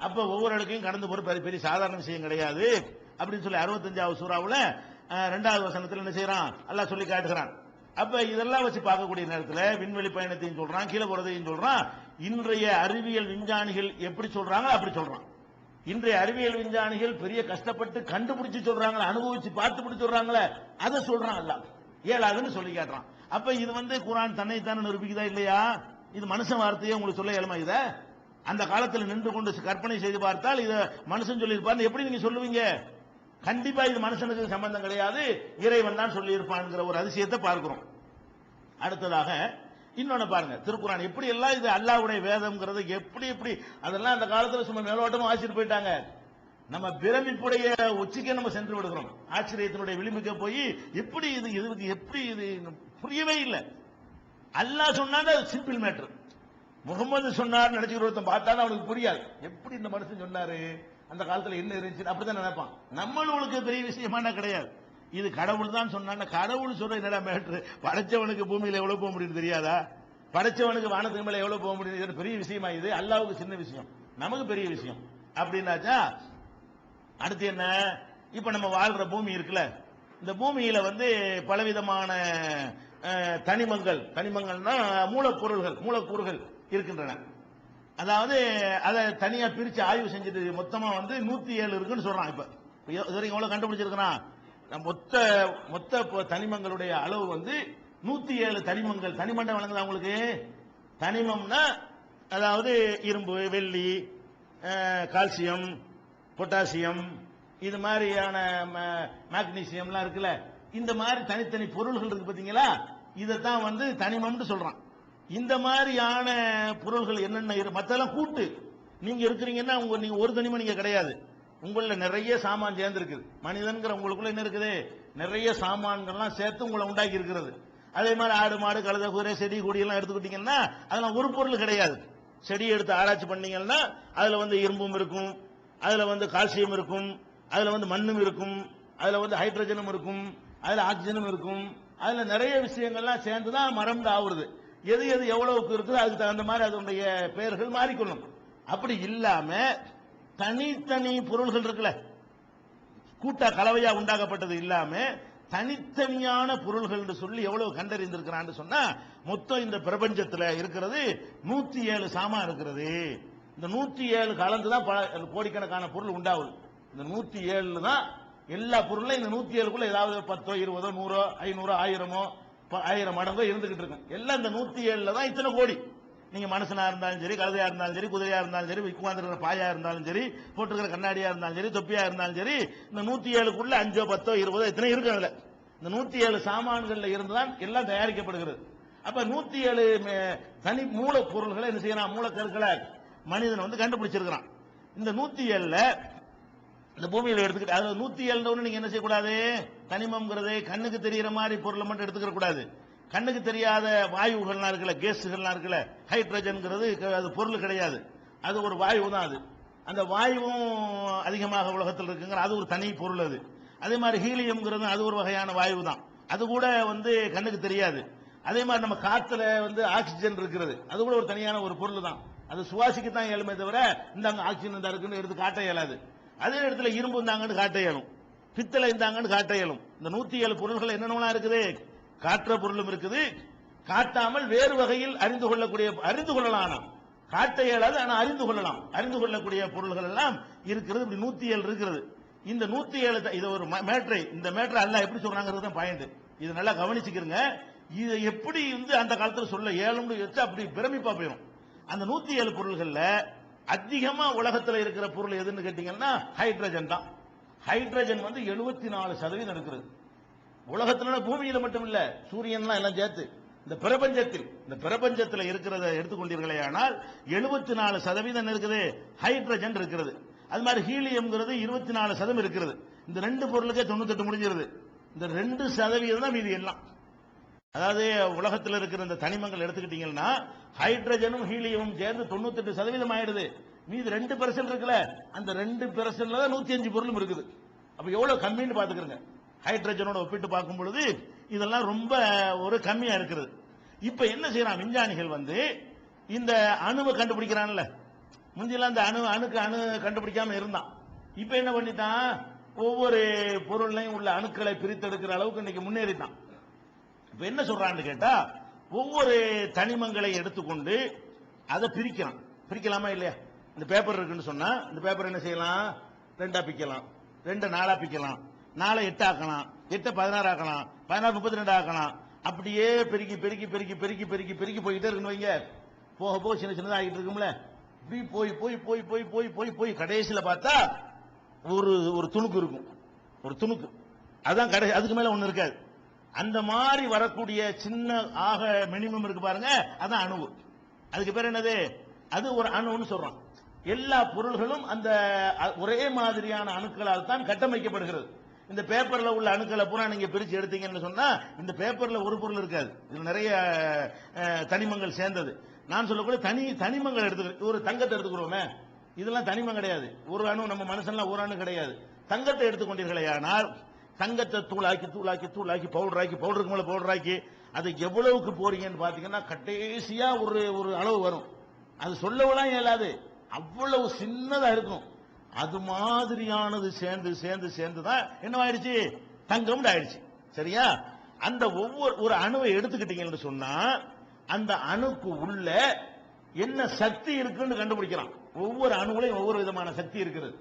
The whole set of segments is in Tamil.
அப்ப ஒவ்வொரு இடக்கையும் கடந்து போற பெரிய சாதாரண விஷயம் கிடையாது அப்படின்னு சொல்லி 65வது சூறாவுல 2வது வசனத்தில் என்ன செய்யறான் அல்லாஹ் சொல்லி காட்டுகிறான். அப்ப இதெல்லாம் வச்சு பார்க்கக்கூடிய நேரத்தில் விண்வெளி பயணத்தையும் சொல்றான், கீழே போறதையும் சொல்றான். இன்றைய அறிவியல் விஞ்ஞானிகள் எப்படி சொல்றாங்க அப்படி சொல்றான். இன்றைய அறிவியல் விஞ்ஞானிகள் பெரிய கஷ்டப்பட்டு கண்டுபிடிச்சு சொல்றாங்களே, அனுபவிச்சு பார்த்து சொல்றாங்களே, அதை சொல்றான் அல்லாஹ் இயலாதுன்னு சொல்லி காட்டுறான். அப்ப இது குர்ஆன் தன்னைத்தானே நிரூபிக்குதா இல்லையா? இது மனுஷன் வார்த்தையே உங்களுக்கு சொல்ல இயலுமா? இத அந்த காலத்தில் நின்று கொண்டு கற்பனை செய்து பார்த்தால் இத மனுஷன் சொல்லியிருப்பார் எப்படி நீங்க சொல்லுவீங்க? கண்டிப்பா இது மனுஷனுக்கு சம்பந்தம் கிடையாது, இறைவன் தான் சொல்லி இருப்பான்ங்கிற ஒரு அதிசயத்தை பார்க்கிறோம். அடுத்ததாக இன்னொன்னு பாருங்க, திருக்குர்ஆன் எப்படி எல்லாம் இது அல்லாஹ்வுடைய வேதம்ங்கிறது எப்படி எப்படி அதெல்லாம் அந்த காலத்துல சும்மா மேலோட்டமா வாசிட்டு போயிட்டாங்க. நம்ம பிரமிப்புடைய உச்சிக்கு நம்ம சென்று விடுகிறோம், ஆச்சரியத்தினுடைய விளிம்புக்கு போய் எப்படி இது இதுக்கு எப்படி இது புரியவே இல்லை. அல்லாஹ் சொன்னா சிம்பிள் மேட்டர், முகமது சொன்னார் நினைச்சுக்கிறத பார்த்தா அவனுக்கு புரியாது. எப்படி இந்த மனுஷன் சொன்னாரு, அந்த காலத்துல என்ன இருந்துச்சு அப்படிதான் நினைப்பான். நம்மளுக்கு பெரிய விஷயமான கிடையாது. இது கடவுள் தான் சொன்னா, கடவுள் சொல்ற என்னடா மேட்ரு, படைச்சவனுக்கு பூமியில எவ்வளவு போக முடியும் தெரியாதா? படைச்சவனுக்கு வானத்துக்கு மேல எவ்வளவு போக முடியும் பெரிய விஷயமா? இது அல்லாஹ்வுக்கு சின்ன விஷயம், நமக்கு பெரிய விஷயம் அப்படின்னாச்சா. அடுத்து என்ன, இப்ப நம்ம வாழ்ற பூமி இருக்குல்ல, இந்த பூமியில பலவிதமான தனிமங்கள்னா மூலக்கூறுகள் இருக்கின்றன. அதாவது அதை தனியா பிரிச்சு ஆய்வு செஞ்சுட்டு மொத்தமா 107 இருக்குன்னு சொல்றான். இப்ப இதுவரைக்கும் எவ்வளவு கண்டுபிடிச்சிருக்கிறான்? மொத்த தனிமங்களுடைய அளவு 107 தனிமங்கள். தனிமண்டம் வழங்குதா உங்களுக்கு? தனிமம்னா அதாவது இரும்பு, வெள்ளி, கால்சியம், பொட்டாசியம், இது மாதிரியான மேக்னீசியம்லாம் இருக்குல்ல, இந்த மாதிரி தனித்தனி பொருள்கள் இருக்கு பாத்தீங்களா, இதைத்தான் தனிமம்னு சொல்றான். இந்த மாதிரியான பொருள்கள் என்னென்ன மத்தெல்லாம் கூட்டு. நீங்க இருக்கிறீங்கன்னா நீங்க ஒரு தனிமம் நீங்க கிடையாது, உங்கள நிறைய சாமான் சேர்ந்து இருக்குது. மனிதன்கிற உங்களுக்குள்ள என்ன இருக்குது, நிறைய சாமான்கள்லாம் சேர்த்து உங்களை உண்டாக்கி இருக்கிறது. அதே மாதிரி ஆடு மாடு கழுதை குதிரை செடி கொடி எல்லாம் எடுத்துக்கிட்டீங்கன்னா அதெல்லாம் ஒரு பொருள் கிடையாது. செடியை எடுத்து ஆராய்ச்சி பண்ணீங்கன்னா அதுல இரும்பும் இருக்கும், அதுல கால்சியம் இருக்கும், அதுல மண்ணும் இருக்கும், அதுல ஹைட்ரஜனும் இருக்கும், அதுல ஆக்சிஜனும் இருக்கும், அதுல நிறைய விஷயங்கள்லாம் சேர்ந்துதான் மரம் ஆகுறது. எது எது எவ்வளவுக்கு இருக்குது அதுக்கு தகுந்த மாதிரி அதனுடைய பெயர்கள் மாறிக்கொள்ளும். அப்படி இல்லாம தனித்தனி பொருள்கள் இருக்குல்ல, கூட்டா கலவையா உண்டாக்கப்பட்டது இல்லாம தனித்தனியான பொருள்கள் என்று சொல்லி எவ்வளவு கண்டறிந்திருக்கிறான்னு சொன்னா, மொத்தம் இந்த பிரபஞ்சத்துல இருக்கிறது 107 சாமா இருக்கிறது. இந்த 107 கலந்துதான் கோடிக்கணக்கான பொருள் உண்டாகுது. இந்த 107 தான் எல்லா பொருளும். இந்த 107க்குள்ள ஏதாவது 10 20 100 500 1000 மடங்கோ இருந்துகிட்டு இருக்கும். எல்லாம் இந்த 107 தான் இத்தனை கோடி. நீங்க மனுஷனா இருந்தாலும் சரி, கழுதையா இருந்தாலும் சரி, குதிரையா இருந்தாலும் சரி, உட்கார்ந்துருக்கிற பாயா இருந்தாலும் சரி, போட்டுக்கிற கண்ணாடியா இருந்தாலும் சரி, தொப்பியா இருந்தாலும் சரி, இந்த 107க்குள்ள 5 10 20 இத்தனை இருக்கு. அதுல இந்த 107 சாமான்கள்ல இருந்துதான் எல்லாம் தயாரிக்கப்படுகிறது. அப்ப 107 தனி மூலப்பொருள்களை என்ன செய்யறான், மூலக்கருக்களை மனிதன் கண்டுபிடிச்சிருக்கிறான். இந்த 107ல இந்த பூமியில எடுத்துக்கிட்டு, அதாவது 107 நீங்க என்ன செய்யக்கூடாது, தனிமம்ங்கிறது கண்ணுக்கு தெரிகிற மாதிரி பொருளை மட்டும் எடுத்துக்க கூடாது. கண்ணுக்கு தெரியாத வாயுகள்லாம் இருக்குல்ல, கேஸுகள்லாம் இருக்குல்ல, ஹைட்ரஜன்ங்கிறது அது பொருள் கிடையாது, அது ஒரு வாயு தான். அது அந்த வாயுவும் அதிகமாக உலகத்தில் இருக்குங்கிற அது ஒரு தனி பொருள். அது அதே மாதிரி ஹீலியம்ங்கிறது அது ஒரு வகையான வாயு தான், அது கூட கண்ணுக்கு தெரியாது. அதே மாதிரி நம்ம காத்துல ஆக்சிஜன் இருக்கிறது, அது கூட ஒரு தனியான ஒரு பொருள் தான். அது சுவாசிக்கத்தான் இயலுமே தவிர இந்த ஆக்சிஜன் இந்த இருக்குன்னு எடுத்து காட்ட இயலாது. அதே இடத்துல இரும்பு இருந்தாங்கன்னு காட்ட இயலும், பித்தளை இருந்தாங்கன்னு காட்ட இயலும். இந்த 107 பொருள்கள் என்னென்னலாம் இருக்குது, காற்ற பொருளும் இருக்குது, காட்டாமல் வேறு வகையில் அறிந்து கொள்ளலாம். காட்ட இயலாது, ஆனா அறிந்து கொள்ளக்கூடிய பொருள்கள் எல்லாம் இருக்கிறது. இப்படி 107 இருக்கிறது. இந்த 107 இது ஒரு மேட்ரை, இந்த மேட்ரை அல்லாஹ் எப்படி சொல்றாங்கிறது தான் பாயிண்ட். இது நல்லா கவனிச்சுக்கிறங்க. இதை எப்படி அந்த காலத்துல சொல்ல ஏழும்னு வச்சு அப்படி பிரமிப்பா போயிடும். அந்த 107 பொருள்கள்ல அதிகமா உலகத்தில் இருக்கிற பொருள் எதுன்னு கேட்டீங்கன்னா ஹைட்ரஜன் தான். ஹைட்ரஜன் 74% இருக்கிறது உலகத்துல. பூமியில மட்டும் இல்ல, சூரியன்லாம் எல்லாம் சேர்த்து இந்த பிரபஞ்சத்தில் இருக்கிறத எடுத்துக்கொண்டீர்களே ஆனால் 74% இருக்குது ஹைட்ரஜன் இருக்கிறது. அது மாதிரி ஹீலியம்ங்கிறது 24% இருக்கிறது. இந்த ரெண்டு பொருளுக்கே 98 முடிஞ்சிருது. இந்த 2% தான் மீதி எல்லாம். அதாவது உலகத்தில் இருக்கிற இந்த தனிமங்கள் எடுத்துக்கிட்டீங்கன்னா ஹைட்ரஜனும் ஹீலியமும் சேர்ந்து 98% ஆயிடுது. மீது 2% இருக்குல்ல, அந்த 2%ல தான் 105 பொருளும் இருக்குது. அப்ப எவ்வளவு கம்மின்னு பாத்துக்கிறங்க. ஹைட்ரஜனோட ஒப்பிட்டு பார்க்கும் பொழுது இதெல்லாம் ரொம்ப ஒரு கம்மியா இருக்கிறது. இப்ப என்ன செய்யறான் விஞ்ஞானிகள், இந்த அணுவை கண்டுபிடிக்கிறான்ல, முந்தியெல்லாம் அந்த அணுக்கு அணு கண்டுபிடிக்காம இருந்தான். இப்ப என்ன பண்ணிட்டான், ஒவ்வொரு பொருளையும் உள்ள அணுக்களை பிரித்தெடுக்கிற அளவுக்கு இன்னைக்கு முன்னேறிட்டான். இப்ப என்ன சொல்றான்னு கேட்டா, ஒவ்வொரு தனிமங்களை எடுத்துக்கொண்டு அதை பிரிக்கிறான். பிரிக்கலாமா இல்லையா? இந்த பேப்பர் இருக்குன்னு சொன்னா இந்த பேப்பர் என்ன செய்யலாம், ரெண்டா பிக்கலாம், 2 4 பிக்கலாம், 4 8 ஆக்கலாம், 8 16 ஆக்கலாம், 16 32 ஆக்கலாம். அப்படியே பெருக்கி பெருக்கி பெருக்கி பெருக்கி பெருக்கி பெருக்கி போயிட்டே இருக்குன்னு வைங்க. போக போக சின்ன சின்னதா ஆகிட்டு இருக்கும்ல. இப்படி போய் போய் போய் போய் போய் போய் போய் கடைசியில பார்த்தா ஒரு துணுக்கு இருக்கும். ஒரு துணுக்கு அதான் கடை, அதுக்கு மேல ஒண்ணு இருக்காது. அந்த மாதிரி வரக்கூடிய சின்ன ஆக மினிமம் இருக்கு பாருங்க, அதான் அணு. அதுக்கு பேர் என்னது, அது ஒரு அணுன்னு சொல்றோம். எல்லா பொருள்களும் அந்த ஒரே மாதிரியான அணுக்களால் தான் கட்டமைக்கப்படுகிறது. இந்த பேப்பர்ல உள்ள அணுக்களை பூரா நீங்க பிரிச்சு எடுத்தீங்கன்னு சொன்னா இந்த பேப்பர்ல ஒரு பொருள் இருக்காது, இது நிறைய தனிமங்கள் சேர்ந்தது. நான் சொல்லக்கூடிய தனிமங்கள் எடுத்துக்கிறேன். ஒரு தங்கத்தை எடுத்துக்கிறோமே, இதெல்லாம் தனிமம் கிடையாது. ஒரு அணு, நம்ம மனுஷன்லாம் ஒரு அணு கிடையாது. தங்கத்தை எடுத்துக்கொண்டீர்களே, ஆனால் தங்கத்தை தூளாக்கி தூளாக்கி தூளாக்கி பவுடருக்கு மேல பவுடராக்கி அதை எவ்வளவுக்கு போறீங்கன்னு பாத்தீங்கன்னா கடைசியா ஒரு அளவு வரும். அது சொல்லவெல்லாம் இயலாது, அவ்வளவு சின்னதா இருக்கும். அது மாதிரியானது சேர்ந்து சேர்ந்து சேர்ந்துதான் என்னவாயிடுச்சு, தங்கம் ஆயிடுச்சு. சரியா? அந்த ஒரு அணுவை எடுத்துக்கிட்டீங்கன்னு சொன்னா அந்த அணுக்கு உள்ள என்ன சக்தி இருக்குன்னு கண்டுபிடிக்கிறான். ஒவ்வொரு அணுவுலையும் ஒவ்வொரு விதமான சக்தி இருக்கிறது.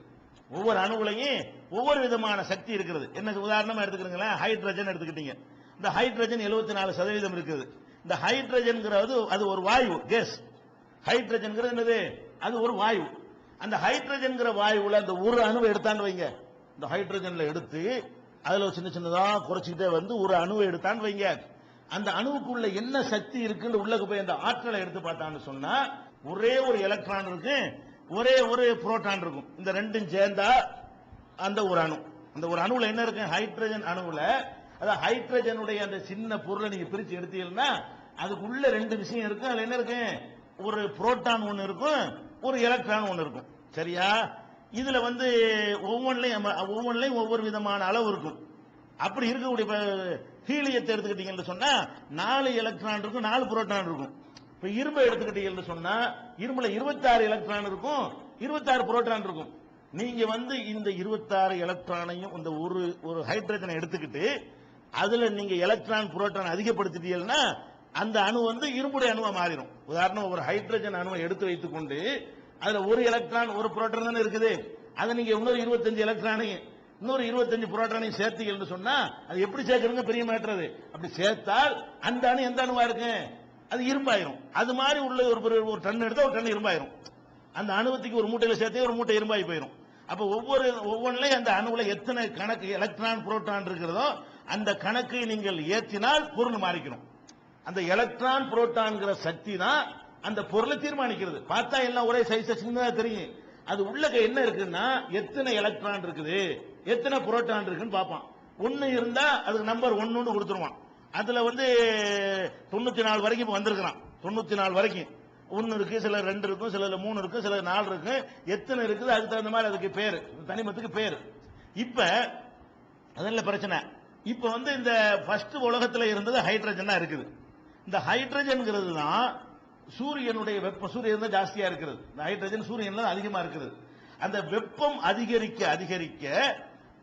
ஒவ்வொரு அணுவுலையும் ஒவ்வொரு விதமான சக்தி இருக்கிறது. என்ன உதாரணமா எடுத்துக்கிறீங்களேன், ஹைட்ரஜன் எடுத்துக்கிட்டீங்க. இந்த ஹைட்ரஜன் 74% இருக்குது. இந்த ஹைட்ரஜன்ங்கிறது அது ஒரு வாயு, கேஸ். ஹைட்ரஜன்ங்கிறது என்னது, அது ஒரு வாயு. அந்த ஹைட்ரஜன்கிற வாயுல அந்த ஒரு அணுவை எடுத்தான்னு வைங்க, இந்த ஹைட்ரஜன்ல எடுத்து அதுல சின்ன சின்னதா குறைச்சிக்கிட்டே வந்து ஒரு அணுவை எடுத்தான்னு வைங்க, அந்த அணுவுக்குள்ள என்ன சக்தி இருக்குன்னு உள்ளக்கு போய் அந்த ஆற்றலை எடுத்து பார்த்தான்னு சொன்னா ஒரே ஒரு எலக்ட்ரான் இருக்கு, ஒரே ஒரு புரோட்டான் இருக்கும். இந்த ரெண்டும் சேர்ந்தா அந்த ஒரு அணு. அந்த ஒரு அணுவுல என்ன இருக்கு, ஹைட்ரஜன் அணுவுல, அதாவது ஹைட்ரஜனுடைய அந்த சின்ன பொருளை நீங்க பிரிச்சு எடுத்தீங்கன்னா அதுக்குள்ள 2 விஷயம் இருக்கு. அதுல என்ன இருக்கு, ஒரு புரோட்டான் ஒன்னு இருக்கும், ஒரு எலக்ட்ரான் ஒன்னு இருக்கும். சரியா? இதுல வந்து ஒவ்வொன்றிலையும் ஒவ்வொரு விதமான அளவு இருக்கும். அப்படி இருக்கக்கூடிய ஹீலியத்தை எடுத்துக்கிட்டீங்கன்னு சொன்னா 4 எலக்ட்ரான் இருக்கும், 4 புரோட்டான் இருக்கும். இப்ப இரும்பை எடுத்துக்கிட்டீங்கன்னு சொன்னா இரும்புல 26 எலக்ட்ரான் இருக்கும், 26 புரோட்டான் இருக்கும். நீங்க வந்து இந்த 26 எலக்ட்ரானையும் இந்த ஒரு ஹைட்ரஜனை எடுத்துக்கிட்டு அதுல நீங்க எலக்ட்ரான் புரோட்டான் அதிகப்படுத்திட்டீங்கன்னா அந்த அணு வந்து இரும்புடைய அணுவா மாறிடும். உதாரணம், ஒரு ஹைட்ரஜன் அணுவை எடுத்து வைத்துக் கொண்டு அதுல ஒரு எலக்ட்ரான் ஒரு புரோட்டான் தானே இருக்குது, அதை நீங்க இன்னொரு 25 எலக்ட்ரானையும் இன்னொரு 25 புரோட்டானையும் சேர்த்தீங்கன்னு சொன்னா அது எப்படி சேர்க்கணுங்க, பெரிய மேட்டர். அப்படி சேர்த்தால் அந்த அணு எந்த அணுவா இருக்கு, அது இரும்பாயிரும். அது மாதிரி உள்ள ஒரு டன் எடுத்தா ஒரு டன் இரும்பாயிரும். அந்த அணுவத்துக்கு ஒரு மூட்டையில சேர்த்தே ஒரு மூட்டை இரும்பாய் போயிடும். அப்ப ஒவ்வொன்றிலையும் அந்த அணுவுல எத்தனை கணக்கு எலக்ட்ரான் புரோட்டான் இருக்கிறதோ அந்த கணக்கை நீங்கள் ஏற்றினால் பொருள் மாறிக்கணும். அந்த எலக்ட்ரான் புரோட்டான்கிற சக்தி தான் அந்த பொருளை தீர்மானிக்கிறது. பார்த்தா எல்லாம் ஒரே சைஸ் சின்னதா தெரியும். அது உள்ள என்ன இருக்குன்னா எத்தனை எலக்ட்ரான் இருக்குது, எத்தனை புரோட்டான் இருக்குன்னு பார்ப்பான். 1 இருந்தா அதுக்கு நம்பர் 1 கொடுத்துருவான். அதுல வந்து 94 வரைக்கும் வந்திருக்கிறான். 94 வரைக்கும் 1 இருக்கு, சில 2 இருக்கும், சில 3 இருக்கும், சில 4 இருக்கு. எத்தனை இருக்குது அதுக்கு தகுந்த மாதிரி அதுக்கு பேரு, தனிமத்துக்கு பேரு. இப்ப அதெல்லாம் பிரச்சனை. இப்ப வந்து இந்த ஃபர்ஸ்ட் உலகத்துல இருந்தது ஹைட்ரஜன் தான் இருக்குது. இந்த ஹைட்ரஜன்ங்கிறது தான் சூரியனுடைய வெப்பம், சூரியன் தான் ஜாஸ்தியா இருக்கிறது. இந்த ஹைட்ரஜன் சூரியன்ல அதிகமா இருக்குது. அந்த வெப்பம் அதிகரிக்க அதிகரிக்க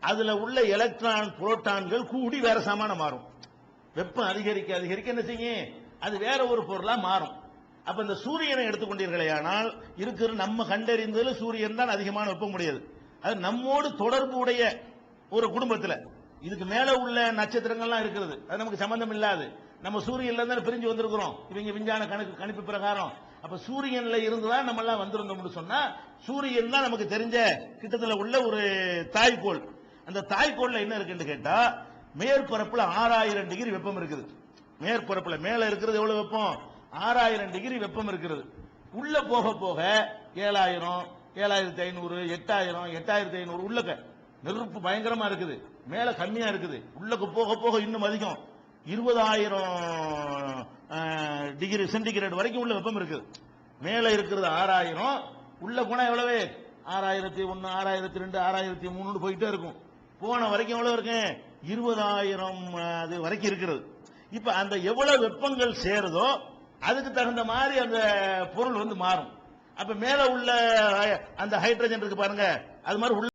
அதுல உள்ள எலக்ட்ரான் புரோட்டான்கள் கூடி வேற சமான மாறும். வெப்பம் அதிகரிக்க அதிகரிக்க என்ன செய்யும், அது வேற ஒரு பொருளா மாறும். அப்ப இந்த சூரியனை எடுத்துக்கொண்டீர்களேயானால் இருக்கிற நம்ம கண்டறிந்ததில் சூரியன் தான் அதிகமான வெப்பம் உடையது. அது நம்மோடு தொடர்பு உடைய ஒரு குடும்பத்தில் இதுக்கு மேல உள்ள நட்சத்திரங்கள்லாம் இருக்கிறது, அது நமக்கு சம்பந்தம் இல்லாது. நம்ம சூரியன்ல இருந்து பிரிஞ்சு வந்திருக்கிறோம் இவங்க விஞ்ஞான கணிப்பு பிரகாரம். அப்ப சூரியன்ல இருந்துதான் நம்ம எல்லாம் வந்திருந்தோம்னு சொன்னா சூரியன் தான் நமக்கு தெரிஞ்ச கிட்டத்துல உள்ள ஒரு தாய்கோள். அந்த தாய்கோள்ல என்ன இருக்குன்னு கேட்டா மேற்பரப்புல 6000 டிகிரி வெப்பம் இருக்குது. மேற்பரப்புல மேல இருக்கிறது எவ்வளவு வெப்பம், 6000 டிகிரி வெப்பம் இருக்கிறது. உள்ள போக போக 7000, 7500, 8000, 8500 உள்ளக்க நெருப்பு பயங்கரமா இருக்குது. மேல கம்மியா இருக்குது, உள்ளக்கு போக போக இன்னும் அதிகம் 20000 டிகிரி சென்டிகிரேட் வரைக்கும் உள்ள வெப்பம் இருக்குது. மேல இருக்கிறது 6000, உள்ள போனா எவ்வளவு 6001, 6002, 6003 போயிட்டே இருக்கும். போன வரைக்கும் எவ்வளவு இருக்கு 20000 அது வரைக்கும் இருக்கிறது. இப்ப அந்த எவ்வளவு வெப்பங்கள் சேருதோ அதுக்கு தகுந்த மாதிரி அந்த பொருள் வந்து மாறும். அப்ப மேல உள்ள அந்த ஹைட்ரஜன் இருக்கு பாருங்க, அது மாதிரி உள்ள